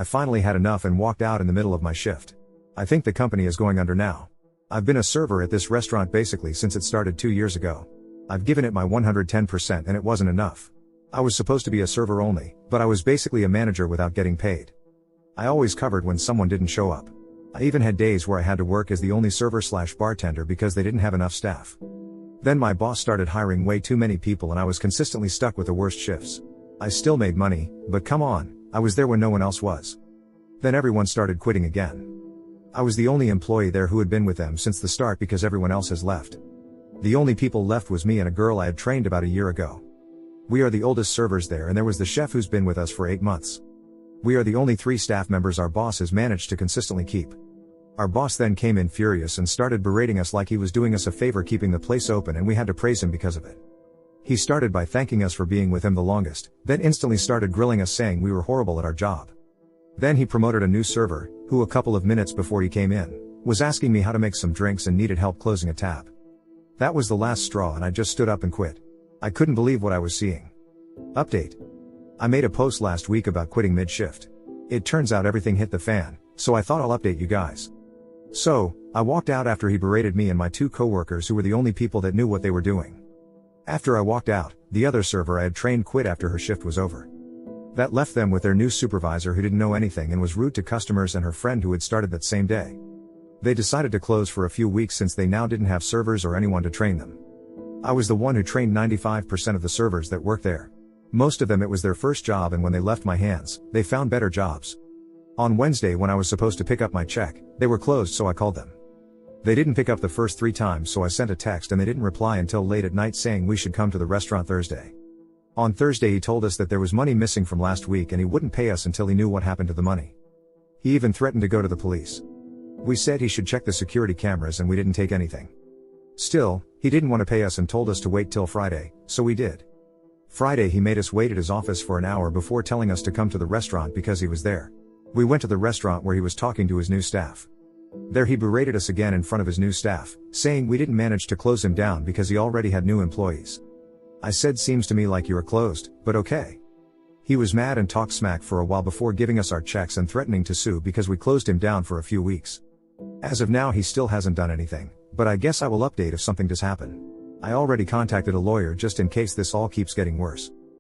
I finally had enough and walked out in the middle of my shift. I think the company is going under now. I've been a server at this restaurant basically since it started 2 years ago. I've given it my 110% and it wasn't enough. I was supposed to be a server only, but I was basically a manager without getting paid. I always covered when someone didn't show up. I even had days where I had to work as the only server/bartender because they didn't have enough staff. Then my boss started hiring way too many people and I was consistently stuck with the worst shifts. I still made money, but come on, I was there when no one else was. Then everyone started quitting again. I was the only employee there who had been with them since the start because everyone else has left. The only people left was me and a girl I had trained about a year ago. We are the oldest servers there and there was the chef who's been with us for 8 months. We are the only 3 staff members our boss has managed to consistently keep. Our boss then came in furious and started berating us like he was doing us a favor keeping the place open and we had to praise him because of it. He started by thanking us for being with him the longest, then instantly started grilling us saying we were horrible at our job. Then he promoted a new server, who a couple of minutes before he came in, was asking me how to make some drinks and needed help closing a tab. That was the last straw and I just stood up and quit. I couldn't believe what I was seeing. Update. I made a post last week about quitting mid-shift. It turns out everything hit the fan, so I thought I'll update you guys. So, I walked out after he berated me and my 2 coworkers who were the only people that knew what they were doing. After I walked out, the other server I had trained quit after her shift was over. That left them with their new supervisor who didn't know anything and was rude to customers and her friend who had started that same day. They decided to close for a few weeks since they now didn't have servers or anyone to train them. I was the one who trained 95% of the servers that worked there. Most of them it was their first job and when they left my hands, they found better jobs. On Wednesday when I was supposed to pick up my check, they were closed so I called them. They didn't pick up the first 3 times so I sent a text and they didn't reply until late at night saying we should come to the restaurant Thursday. On Thursday he told us that there was money missing from last week and he wouldn't pay us until he knew what happened to the money. He even threatened to go to the police. We said he should check the security cameras and we didn't take anything. Still, he didn't want to pay us and told us to wait till Friday, so we did. Friday he made us wait at his office for an hour before telling us to come to the restaurant because he was there. We went to the restaurant where he was talking to his new staff. There he berated us again in front of his new staff, saying we didn't manage to close him down because he already had new employees. I said seems to me like you are closed, but okay. He was mad and talked smack for a while before giving us our checks and threatening to sue because we closed him down for a few weeks. As of now he still hasn't done anything, but I guess I will update if something does happen. I already contacted a lawyer just in case this all keeps getting worse.